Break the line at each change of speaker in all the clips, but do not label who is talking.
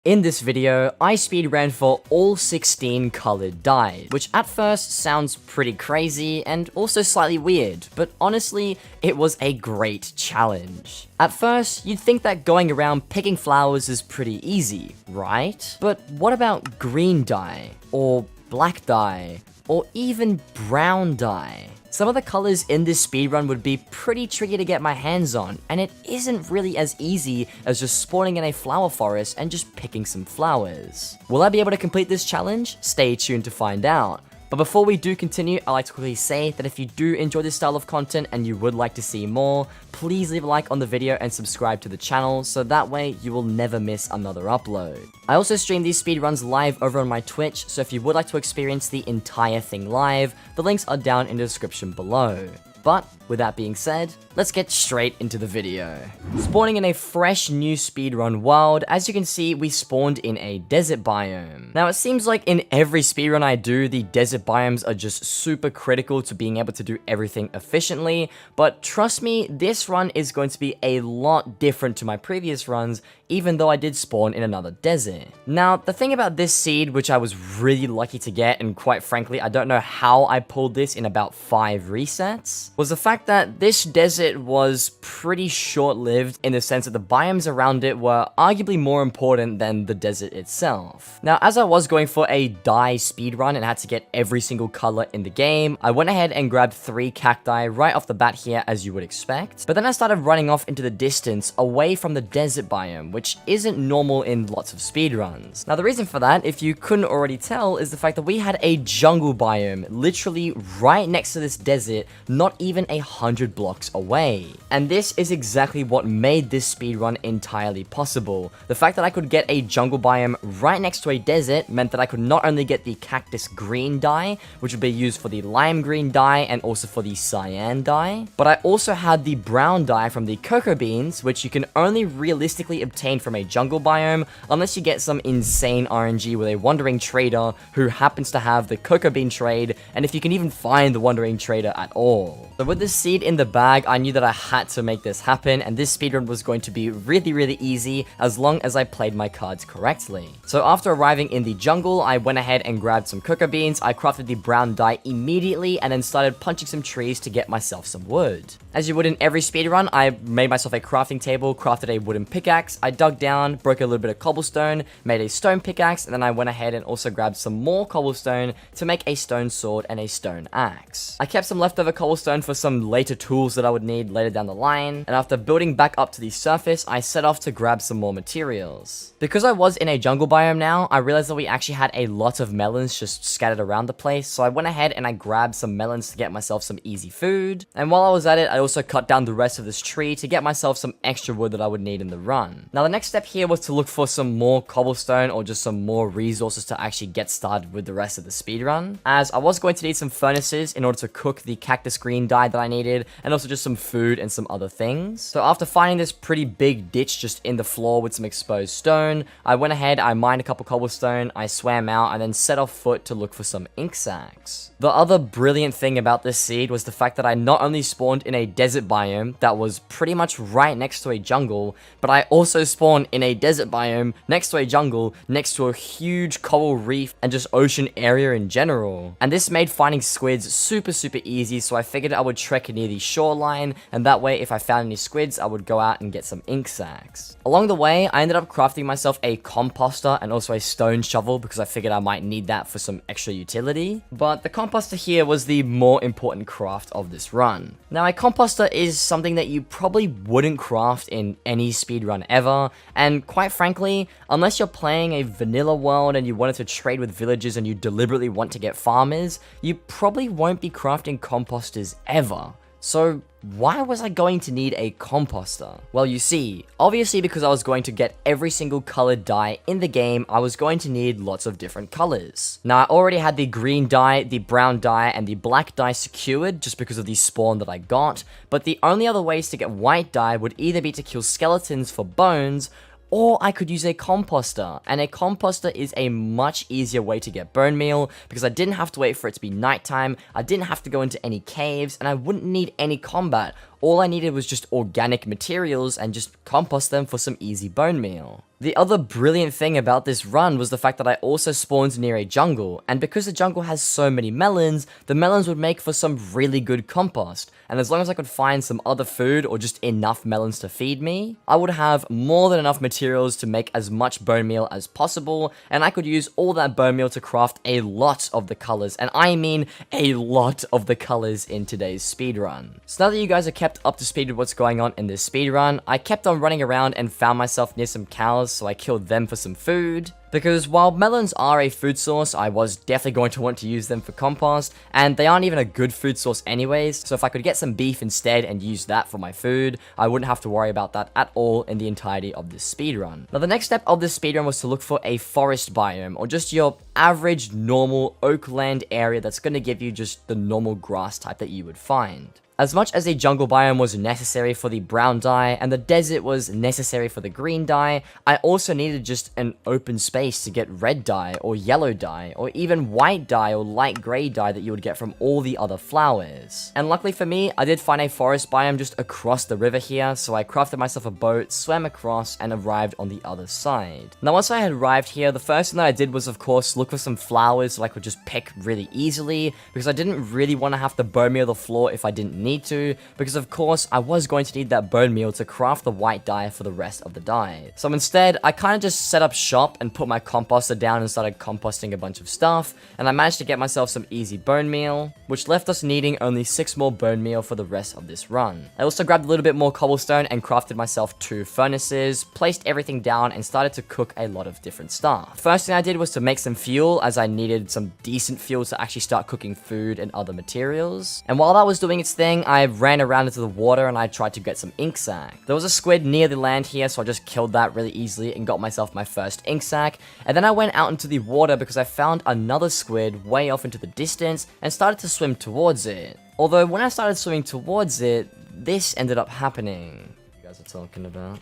In this video, I speedran for all 16 colored dyes, which at first sounds pretty crazy and also slightly weird, but honestly, it was a great challenge. At first, you'd think that going around picking flowers is pretty easy, right? But what about green dye, or black dye, or even brown dye? Some of the colors in this speedrun would be pretty tricky to get my hands on, and it isn't really as easy as just spawning in a flower forest and just picking some flowers. Will I be able to complete this challenge? Stay tuned to find out. But before we do continue, I'd like to quickly say that if you do enjoy this style of content and you would like to see more, please leave a like on the video and subscribe to the channel so that way you will never miss another upload. I also stream these speedruns live over on my Twitch, so if you would like to experience the entire thing live, the links are down in the description below. But with that being said, let's get straight into the video. Spawning in a fresh new speedrun world, as you can see, we spawned in a desert biome. Now it seems like in every speedrun I do, the desert biomes are just super critical to being able to do everything efficiently, but trust me, this run is going to be a lot different to my previous runs, even though I did spawn in another desert. Now, the thing about this seed, which I was really lucky to get, and quite frankly, I don't know how I pulled this in about 5 resets, was the fact that this desert was pretty short-lived in the sense that the biomes around it were arguably more important than the desert itself. Now, as I was going for a dye speedrun and had to get every single color in the game, I went ahead and grabbed 3 cacti right off the bat here, as you would expect. But then I started running off into the distance away from the desert biome, which isn't normal in lots of speedruns. Now, the reason for that, if you couldn't already tell, is the fact that we had a jungle biome literally right next to this desert, not even 100 blocks away. And this is exactly what made this speedrun entirely possible. The fact that I could get a jungle biome right next to a desert meant that I could not only get the cactus green dye, which would be used for the lime green dye and also for the cyan dye, but I also had the brown dye from the cocoa beans, which you can only realistically obtain from a jungle biome unless you get some insane RNG with a wandering trader who happens to have the cocoa bean trade, and if you can even find the wandering trader at all. So with this seed in the bag, I knew that I had to make this happen, and this speedrun was going to be really easy as long as I played my cards correctly. So after arriving in the jungle, I went ahead and grabbed some cocoa beans, I crafted the brown dye immediately, and then started punching some trees to get myself some wood. As you would in every speedrun, I made myself a crafting table, crafted a wooden pickaxe, I dug down, broke a little bit of cobblestone, made a stone pickaxe, and then I went ahead and also grabbed some more cobblestone to make a stone sword and a stone axe. I kept some leftover cobblestone for some later tools that I would need later down the line, and after building back up to the surface, I set off to grab some more materials. Because I was in a jungle biome now, I realized that we actually had a lot of melons just scattered around the place, so I went ahead and I grabbed some melons to get myself some easy food, and while I was at it, I also cut down the rest of this tree to get myself some extra wood that I would need in the run. Now the next step here was to look for some more cobblestone or just some more resources to actually get started with the rest of the speedrun, as I was going to need some furnaces in order to cook the cactus green dye that I needed, and also just some food and some other things. So after finding this pretty big ditch just in the floor with some exposed stone, I went ahead, I mined a couple cobblestone, I swam out, and then set off foot to look for some ink sacs. The other brilliant thing about this seed was the fact that I not only spawned in a desert biome that was pretty much right next to a jungle, but I also spawned in a desert biome next to a jungle, next to a huge coral reef and just ocean area in general. And this made finding squids super easy, so I figured I would trek near the shoreline, and that way if I found any squids, I would go out and get some ink sacs. Along the way, I ended up crafting myself a composter and also a stone shovel because I figured I might need that for some extra utility. But the composter here was the more important craft of this run. Now, a composter is something that you probably wouldn't craft in any speedrun ever, and quite frankly, unless you're playing a vanilla world and you wanted to trade with villagers and you deliberately want to get farmers, you probably won't be crafting composters ever. So why was I going to need a composter? Well, you see, obviously because I was going to get every single colored dye in the game, I was going to need lots of different colors. Now, I already had the green dye, the brown dye, and the black dye secured just because of the spawn that I got, but the only other ways to get white dye would either be to kill skeletons for bones, or I could use a composter, and a composter is a much easier way to get bone meal because I didn't have to wait for it to be nighttime, I didn't have to go into any caves, and I wouldn't need any combat. all I needed was just organic materials and just compost them for some easy bone meal. The other brilliant thing about this run was the fact that I also spawned near a jungle, and because the jungle has so many melons, the melons would make for some really good compost, and as long as I could find some other food or just enough melons to feed me, I would have more than enough materials to make as much bone meal as possible, and I could use all that bone meal to craft a lot of the colors, and I mean a lot of the colors in today's speedrun. So now that you guys are kept up to speed with what's going on in this speedrun, I kept on running around and found myself near some cows, so I killed them for some food. Because while melons are a food source, I was definitely going to want to use them for compost, and they aren't even a good food source anyways, so if I could get some beef instead and use that for my food, I wouldn't have to worry about that at all in the entirety of this speedrun. Now the next step of this speedrun was to look for a forest biome, or just your average normal oakland area that's going to give you just the normal grass type that you would find. As much as a jungle biome was necessary for the brown dye, and the desert was necessary for the green dye, I also needed just an open space to get red dye, or yellow dye, or even white dye or light grey dye that you would get from all the other flowers. And luckily for me, I did find a forest biome just across the river here, so I crafted myself a boat, swam across, and arrived on the other side. Now once I had arrived here, the first thing that I did was of course look for some flowers so I could just pick really easily, because I didn't really want to have to bone meal the floor if I didn't need to, because of course I was going to need that bone meal to craft the white dye for the rest of the dye. So instead, I kind of just set up shop and put my composter down and started composting a bunch of stuff, and I managed to get myself some easy bone meal, which left us needing only 6 more bone meal for the rest of this run. I also grabbed a little bit more cobblestone and crafted myself 2 furnaces, placed everything down, and started to cook a lot of different stuff. First thing I did was to make some fuel, as I needed some decent fuel to actually start cooking food and other materials. And while that was doing its thing, I ran around into the water and I tried to get some ink sac. There was a squid near the land here, so I just killed that really easily and got myself my first ink sac. And then I went out into the water because I found another squid way off into the distance and started to swim towards it. Although when I started swimming towards it, this ended up happening. You guys are talking about?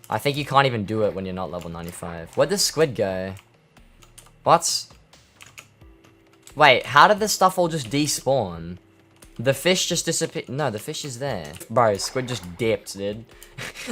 I think you can't even do it when you're not level 95. Where'd the squid go? What? Wait, how did this stuff all just despawn? The fish just disappeared. No, the fish is there. Bro, squid just dipped, dude.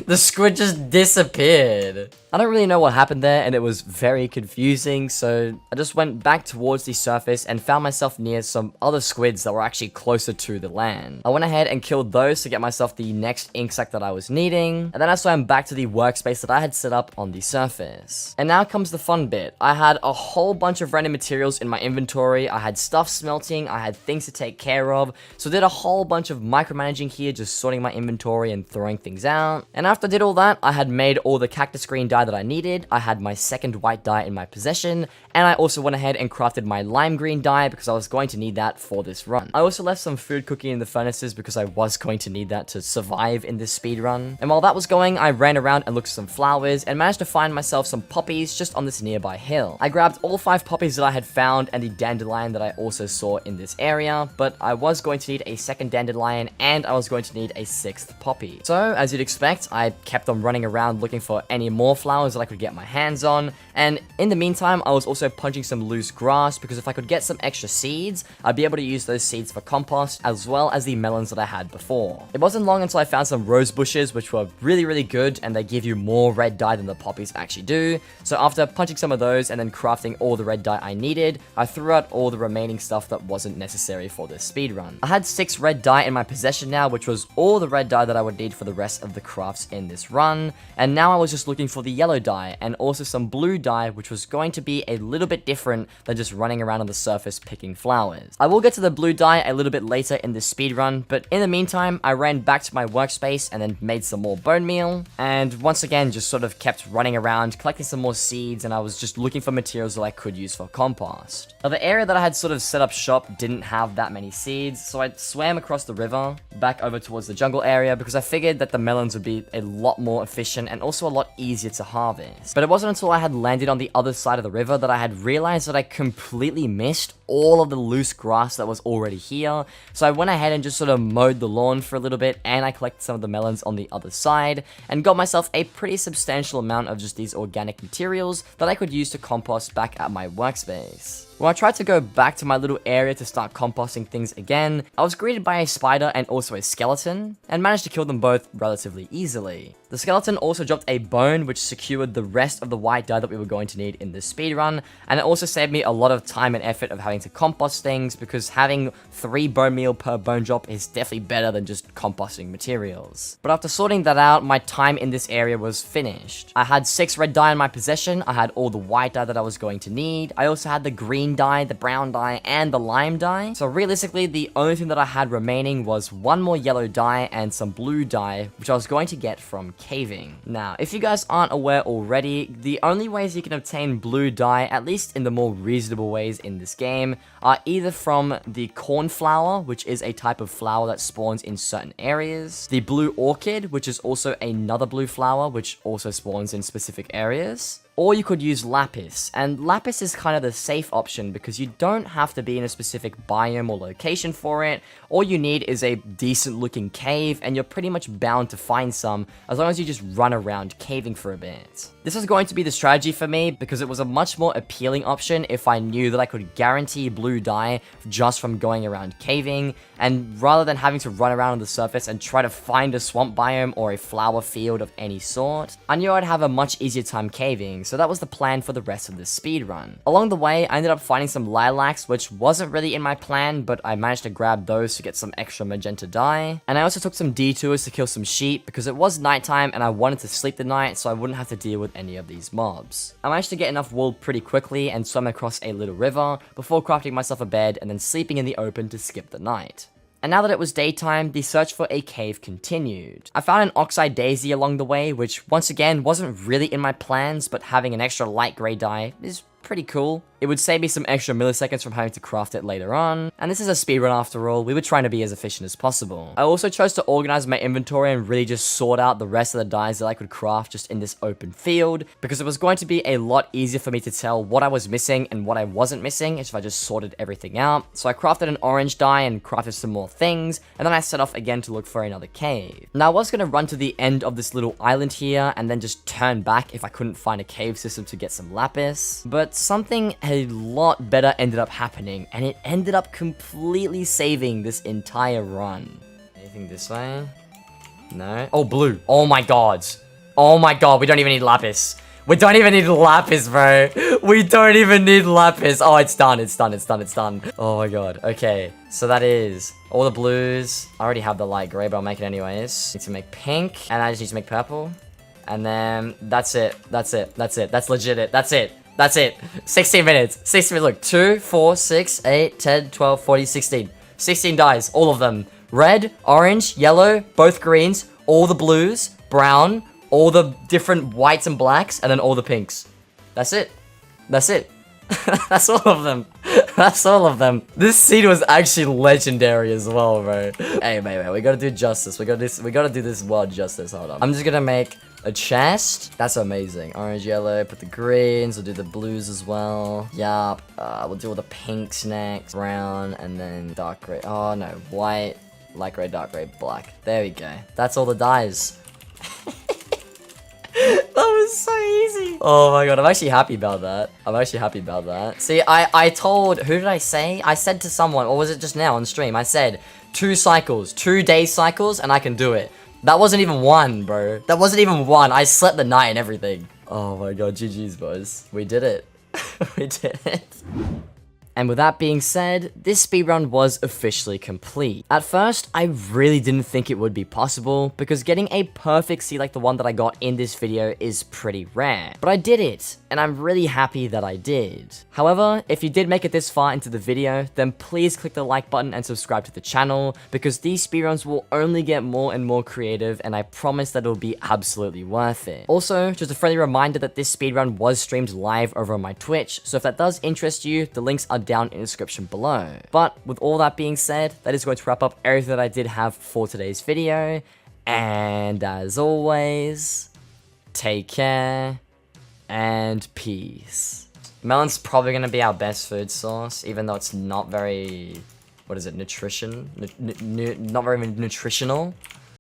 The squid just disappeared. I don't really know what happened there, and it was very confusing, so I just went back towards the surface and found myself near some other squids that were actually closer to the land. I went ahead and killed those to get myself the next ink sac that I was needing, and then I swam back to the workspace that I had set up on the surface. And now comes the fun bit. I had a whole bunch of random materials in my inventory, I had stuff smelting, I had things to take care of, so I did a whole bunch of micromanaging here, just sorting my inventory and throwing things out. And after I did all that, I had made all the cactus green dye that I needed, I had my second white dye in my possession, and I also went ahead and crafted my lime green dye because I was going to need that for this run. I also left some food cooking in the furnaces because I was going to need that to survive in this speed run. And while that was going, I ran around and looked for some flowers and managed to find myself some poppies just on this nearby hill. I grabbed all 5 poppies that I had found and the dandelion that I also saw in this area, but I was going to need a second dandelion and I was going to need a 6th poppy. So, as you'd expect, I kept on running around looking for any more flowers that I could get my hands on, and in the meantime, I was also punching some loose grass because if I could get some extra seeds, I'd be able to use those seeds for compost as well as the melons that I had before. It wasn't long until I found some rose bushes which were really good and they give you more red dye than the poppies actually do, so after punching some of those and then crafting all the red dye I needed, I threw out all the remaining stuff that wasn't necessary for this speedrun. I had 6 red dye in my possession now, which was all the red dye that I would need for the rest of the crafts in this run, and now I was just looking for the yellow dye and also some blue dye, which was going to be a little bit different than just running around on the surface picking flowers. I will get to the blue dye a little bit later in this speedrun, but in the meantime, I ran back to my workspace and then made some more bone meal, and once again just sort of kept running around, collecting some more seeds, and I was just looking for materials that I could use for compost. Now the area that I had sort of set up shop didn't have that many seeds, so I swam across the river, back over towards the jungle area, because I figured that the melons would be a lot more efficient and also a lot easier to harvest. But it wasn't until I had landed on the other side of the river that I had realized that I completely missed all of the loose grass that was already here, so I went ahead and just sort of mowed the lawn for a little bit, and I collected some of the melons on the other side, and got myself a pretty substantial amount of just these organic materials that I could use to compost back at my workspace. When I tried to go back to my little area to start composting things again, I was greeted by a spider and also a skeleton, and managed to kill them both relatively easily. The skeleton also dropped a bone which secured the rest of the white dye that we were going to need in this speedrun, and it also saved me a lot of time and effort of having to compost things, because having 3 bone meal per bone drop is definitely better than just composting materials. But after sorting that out, my time in this area was finished. I had 6 red dye in my possession, I had all the white dye that I was going to need, I also had the green dye, the brown dye, and the lime dye. So realistically, the only thing that I had remaining was 1 more yellow dye and some blue dye, which I was going to get from caving. Now, if you guys aren't aware already, the only ways you can obtain blue dye, at least in the more reasonable ways in this game, are either from the cornflower, which is a type of flower that spawns in certain areas, the blue orchid, which is also another blue flower, which also spawns in specific areas, or you could use lapis, and lapis is kind of the safe option because you don't have to be in a specific biome or location for it. All you need is a decent looking cave, and you're pretty much bound to find some as long as you just run around caving for a bit. This was going to be the strategy for me because it was a much more appealing option if I knew that I could guarantee blue dye just from going around caving, and rather than having to run around on the surface and try to find a swamp biome or a flower field of any sort, I knew I'd have a much easier time caving, so that was the plan for the rest of this speedrun. Along the way, I ended up finding some lilacs, which wasn't really in my plan, but I managed to grab those to get some extra magenta dye, and I also took some detours to kill some sheep because it was nighttime and I wanted to sleep the night so I wouldn't have to deal with any of these mobs. I managed to get enough wool pretty quickly and swim across a little river before crafting myself a bed and then sleeping in the open to skip the night. And now that it was daytime, the search for a cave continued. I found an oxide daisy along the way, which once again wasn't really in my plans, but having an extra light grey dye is pretty cool. It would save me some extra milliseconds from having to craft it later on, and this is a speedrun after all, we were trying to be as efficient as possible. I also chose to organize my inventory and really just sort out the rest of the dyes that I could craft just in this open field, because it was going to be a lot easier for me to tell what I was missing and what I wasn't missing if I just sorted everything out. So I crafted an orange dye and crafted some more things, and then I set off again to look for another cave. Now I was going to run to the end of this little island here and then just turn back if I couldn't find a cave system to get some lapis, but something a lot better ended up happening, and it ended up completely saving this entire run. Anything this way? No? Oh, blue. Oh my god. Oh my god, we don't even need lapis. We don't even need lapis, bro. We don't even need lapis. Oh, it's done. It's done. It's done. It's done. Oh my god. Okay. So that is all the blues. I already have the light gray, but I'll make it anyways. Need to make pink, and I just need to make purple. And then that's it. That's it. That's it. That's legit it. That's it. That's it. 16 minutes. 16 minutes. Look. 2, 4, 6, 8, 10, 12, 40, 16. 16 dyes. All of them. Red, orange, yellow, both greens, all the blues, brown, all the different whites and blacks, and then all the pinks. That's it. That's it. That's all of them. That's all of them. This seed was actually legendary as well, bro. Hey, mate, we gotta do justice. We gotta do this world justice. Hold on. I'm just gonna make a chest. That's amazing. Orange, yellow, put the greens. We'll do the blues as well. Yup. We'll do all the pinks next. Brown, and then dark gray. Oh, no. White, light gray, dark gray, black. There we go. That's all the dyes. That was so easy. Oh my god, I'm actually happy about that. I'm actually happy about that. See, I told, who did I say? I said to someone, or was it just now on stream? I said 2 cycles, 2 day cycles, and I can do it. That wasn't even 1, bro. That wasn't even 1. I slept the night and everything. Oh my god, GG's, boys. We did it. We did it. And with that being said, this speedrun was officially complete. At first, I really didn't think it would be possible, because getting a perfect seed like the one that I got in this video is pretty rare. But I did it, and I'm really happy that I did. However, if you did make it this far into the video, then please click the like button and subscribe to the channel, because these speedruns will only get more and more creative, and I promise that it'll be absolutely worth it. Also, just a friendly reminder that this speedrun was streamed live over on my Twitch, so if that does interest you, the links are down in the description below. But with all that being said, that is going to wrap up everything that I did have for today's video, and as always, take care and peace. Melon's probably going to be our best food source, even though it's not very, what is it, not very nutritional.